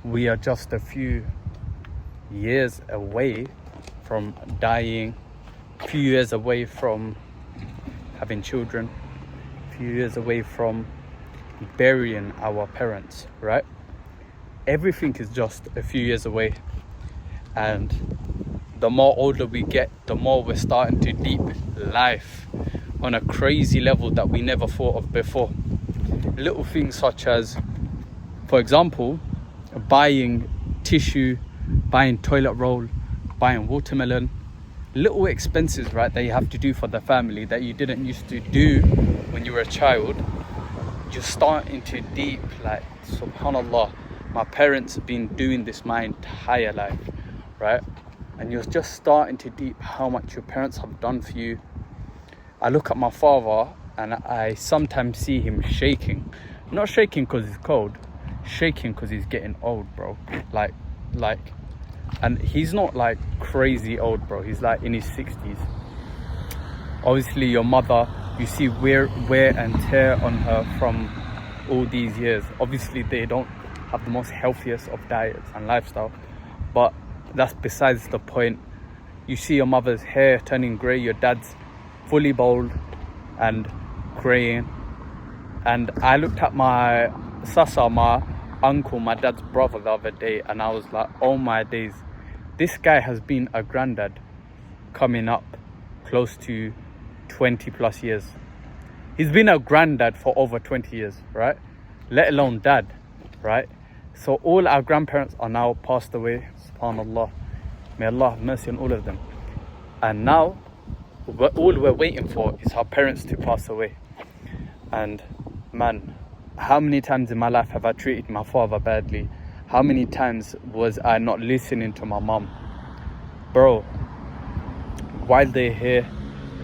we are just a few years away from dying, a few years away from having children, a few years away from burying our parents, right? Everything is just a few years away. And the more older we get, the more we're starting to deep life on a crazy level that we never thought of before. Little things such as, for example, buying tissue, buying toilet roll, buying watermelon, little expenses, right, that you have to do for the family that you didn't used to do when you were a child. You're starting to deep, like, subhanallah, my parents have been doing this my entire life, right? And you're just starting to deep how much your parents have done for you. I look at my father and I sometimes see him shaking. Not shaking because he's cold, shaking because he's getting old, bro. Like, and he's not like crazy old, bro. He's like in his 60s. Obviously, your mother, you see wear and tear on her from all these years. Obviously, they don't have the most healthiest of diets and lifestyle, but that's besides the point. You see your mother's hair turning grey, your dad's fully bald and greying. And I looked at my Sasa, my uncle, my dad's brother, the other day, and I was like, oh my days, this guy has been a granddad coming up close to 20 plus years. He's been a granddad for over 20 years, right? Let alone dad, right? So all our grandparents are now passed away, subhanallah. May Allah have mercy on all of them. And now, all we're waiting for is our parents to pass away. And man, how many times in my life have I treated my father badly? How many times was I not listening to my mom? Bro, while they're here,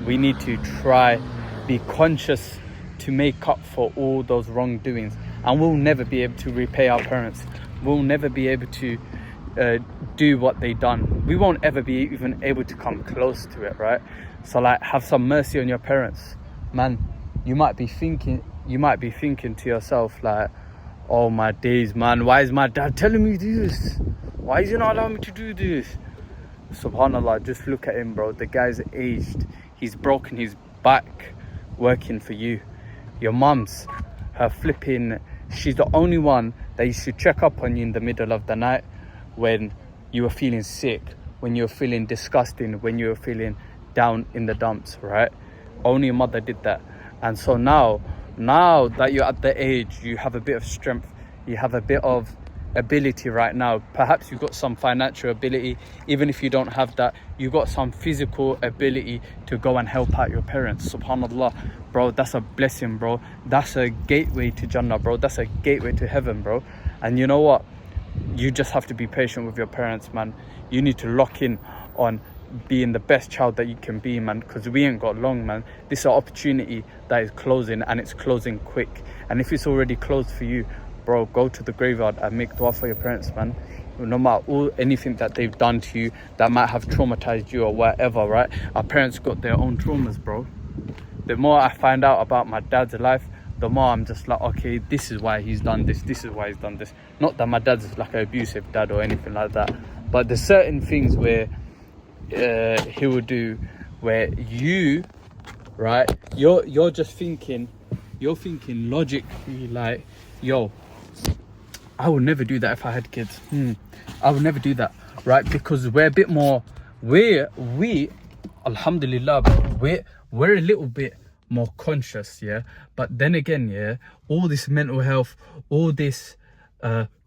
we need to try, be conscious to make up for all those wrongdoings. And we'll never be able to repay our parents. We'll never be able to do what they done. We won't ever be even able to come close to it, right? So like, have some mercy on your parents. Man, you might be thinking to yourself like, oh my days, man, why is my dad telling me this? Why is he not allowing me to do this? Subhanallah, just look at him, bro. The guy's aged. He's broken his back working for you. Your mum's, her flipping, she's the only one that you should check up on you in the middle of the night when you were feeling sick, when you were feeling disgusting, when you were feeling down in the dumps, right? Only your mother did that. And so now that you're at the age, you have a bit of strength, you have a bit of ability right now. Perhaps you've got some financial ability. Even if you don't have that, you got some physical ability to go and help out your parents. Subhanallah, bro, that's a blessing, bro. That's a gateway to Jannah, bro. That's a gateway to heaven, bro. And you know what? You just have to be patient with your parents, man. You need to lock in on being the best child that you can be, man, because we ain't got long, man. This is an opportunity that is closing, and it's closing quick. And if it's already closed for you, bro, go to the graveyard and make dua for your parents, man. No matter anything that they've done to you that might have traumatized you or whatever, right? Our parents got their own traumas, bro. The more I find out about my dad's life, the more I'm just like, okay, this is why he's done this, this is why he's done this. Not that my dad's like an abusive dad or anything like that, but there's certain things where he will do where you, right, you're just thinking, logically like, yo, I would never do that if I had kids. I would never do that, right? Because we're a bit more, we alhamdulillah, we're a little bit more conscious, yeah. But then again, yeah, all this mental health, all this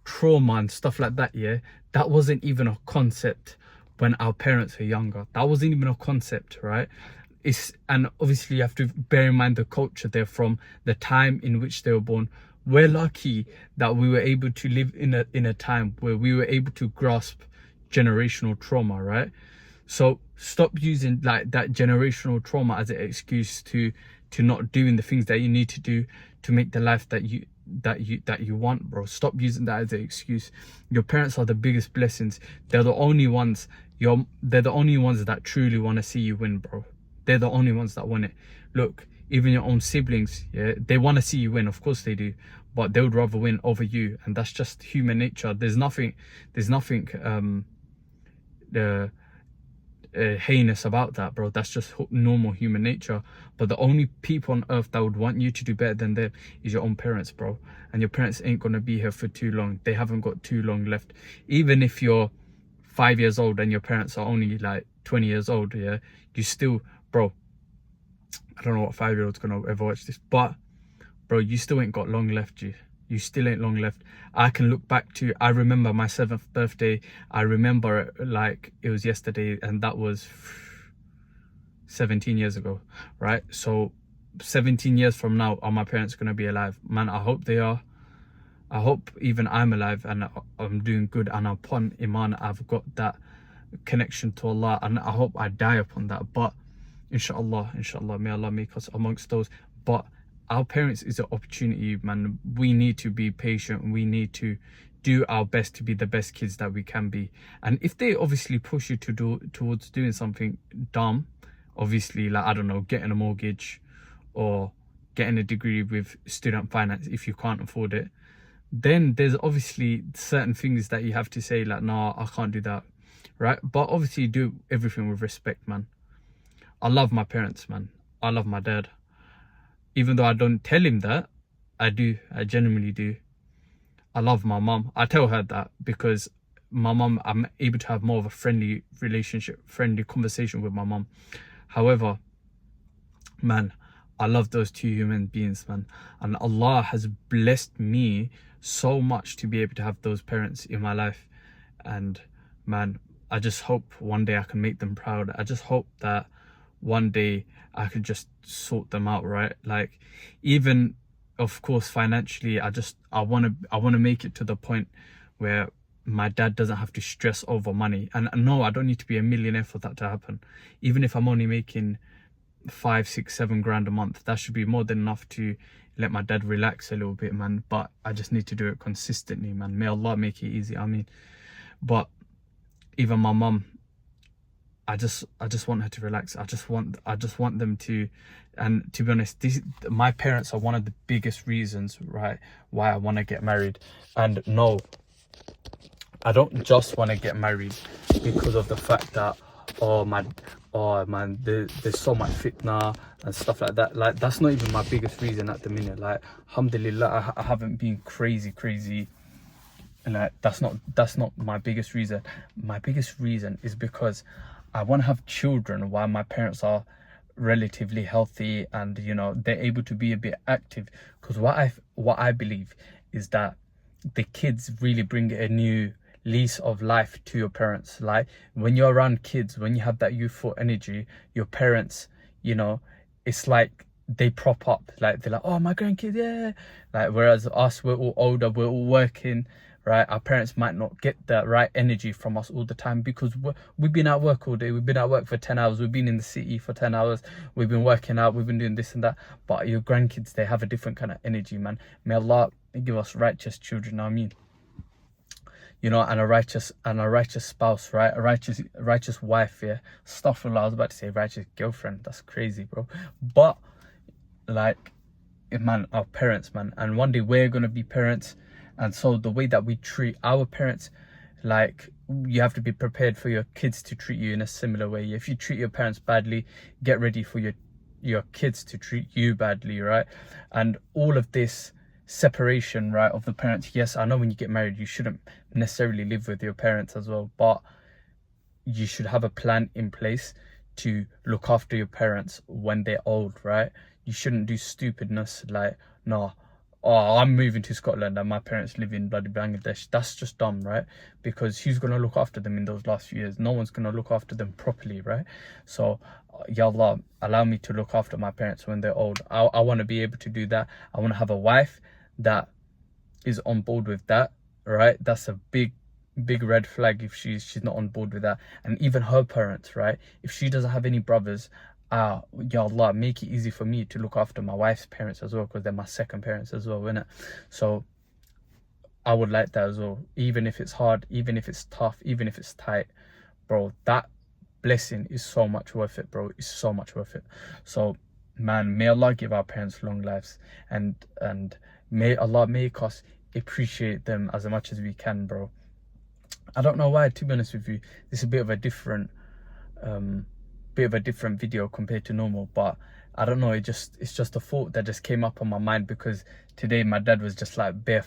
trauma and stuff like that, yeah, that wasn't even a concept when our parents were younger. That wasn't even a concept, right? And obviously you have to bear in mind the culture they're from, the time in which they were born. We're lucky that we were able to live in a time where we were able to grasp generational trauma, right? So stop using like that generational trauma as an excuse to not doing the things that you need to do to make the life that you want, bro. Stop using that as an excuse. Your parents are the biggest blessings. They're the only ones that truly want to see you win, bro. They're the only ones that want it. Look, even your own siblings, yeah, they want to see you win, of course they do, but they would rather win over you, and that's just human nature. There's nothing heinous about that, bro. That's just normal human nature. But the only people on earth that would want you to do better than them is your own parents, bro. And your parents ain't gonna be here for too long. They haven't got too long left. Even if you're 5 years old and your parents are only like 20 years old, yeah, you still, bro, I don't know what 5-year-old's gonna ever watch this, but bro, you still ain't got long left. You still ain't long left. I can look back to, I remember my 7th birthday. I remember it like it was yesterday, and that was 17 years ago, right? So 17 years from now, are my parents gonna be alive? Man, I hope they are. I hope even I'm alive and I'm doing good, and upon Iman, I've got that connection to Allah, and I hope I die upon that. But inshallah, may Allah make us amongst those. But our parents is an opportunity, man. We need to be patient. We need to do our best to be the best kids that we can be. And if they obviously push you to towards doing something dumb, obviously, like, I don't know, getting a mortgage or getting a degree with student finance if you can't afford it, then there's obviously certain things that you have to say, like, nah, I can't do that, right? But obviously do everything with respect, man. I love my parents, man. I love my dad. Even though I don't tell him that, I do. I genuinely do. I love my mum. I tell her that because my mum, I'm able to have more of a friendly relationship, friendly conversation with my mum. However, man, I love those two human beings, man. And Allah has blessed me so much to be able to have those parents in my life. And man, I just hope one day I can make them proud. I just hope that one day I could just sort them out, right? Like, even of course financially, I want to make it to the point where my dad doesn't have to stress over money. And no, I don't need to be a millionaire for that to happen. Even if I'm only making 5, 6, 7 grand a month, that should be more than enough to let my dad relax a little bit, man. But I just need to do it consistently, man. May Allah make it easy. I mean, but even my mum, I just want her to relax. I just want them to, and to be honest, my parents are one of the biggest reasons, right, why I want to get married. And no, I don't just want to get married because of the fact that, oh man, there's so much fitna and stuff like that. Like, that's not even my biggest reason at the minute. Like, alhamdulillah, I haven't been crazy. And like, that's not my biggest reason. My biggest reason is because I want to have children while my parents are relatively healthy and, you know, they're able to be a bit active. Because what I believe is that the kids really bring a new lease of life to your parents. Like, when you're around kids, when you have that youthful energy, your parents, you know, it's like they prop up. Like, they're like, oh, my grandkid, yeah. Like, whereas us, we're all older, we're all working, right? Our parents might not get the right energy from us all the time because we've been at work all day. We've been at work for 10 hours. We've been in the city for 10 hours. We've been working out. We've been doing this and that. But your grandkids, they have a different kind of energy, man. May Allah give us righteous children, I mean. You know, and a righteous spouse, right? A righteous wife, yeah. Astaghfirullah, I was about to say righteous girlfriend. That's crazy, bro. But, like, man, our parents, man. And one day we're going to be parents. And so the way that we treat our parents, like, you have to be prepared for your kids to treat you in a similar way. If you treat your parents badly, get ready for your kids to treat you badly, right? And all of this separation, right, of the parents. Yes, I know when you get married, you shouldn't necessarily live with your parents as well, but you should have a plan in place to look after your parents when they're old, right? You shouldn't do stupidness like, no, oh, I'm moving to Scotland and my parents live in bloody Bangladesh. That's just dumb, right? Because who's going to look after them in those last few years? No one's going to look after them properly, right? So, Ya Allah, allow me to look after my parents when they're old. I want to be able to do that. I want to have a wife that is on board with that, right? That's a big red flag if she's not on board with that. And even her parents, right? If she doesn't have any brothers, Ya Allah, make it easy for me to look after my wife's parents as well, because they're my second parents as well, innit? So I would like that as well. Even if it's hard, even if it's tough, even if it's tight, bro, that blessing is so much worth it, bro. It's so much worth it. So, man, may Allah give our parents long lives and May Allah make us appreciate them as much as we can, bro. I don't know why, to be honest with you, this is a bit of a different video compared to normal, but I don't know, it's just a thought that just came up on my mind because today my dad was just like bare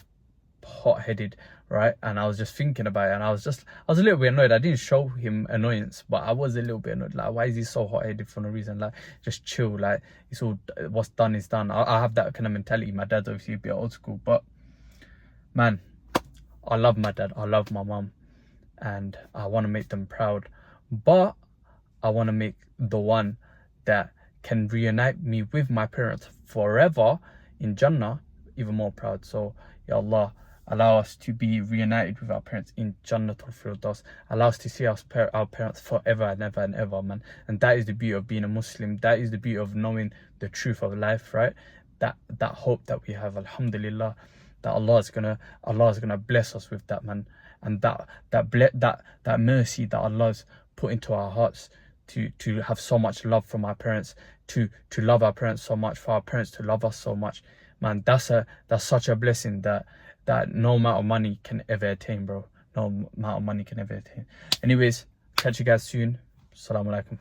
hot-headed, right? And I was just thinking about it, and I was a little bit annoyed. I didn't show him annoyance, but I was a little bit annoyed, like, why is he so hot-headed for no reason? Like, just chill, like, it's all, what's done is done. I have that kind of mentality. My dad's obviously a bit old school, but man, I love my dad, I love my mum, and I want to make them proud, but I want to make the one that can reunite me with my parents forever in Jannah even more proud. So, Ya Allah, allow us to be reunited with our parents in Jannatul Firdaus. Allow us to see our parents forever and ever and ever, man. And that is the beauty of being a Muslim. That is the beauty of knowing the truth of life, right? That hope that we have, alhamdulillah, that Allah is gonna bless us with that, man. And that mercy that Allah's put into our hearts to have so much love from our parents, to love our parents so much, for our parents to love us so much, man. That's such a blessing that no amount of money can ever attain, bro. No amount of money can ever attain. Anyways, catch you guys soon. Assalamu alaikum.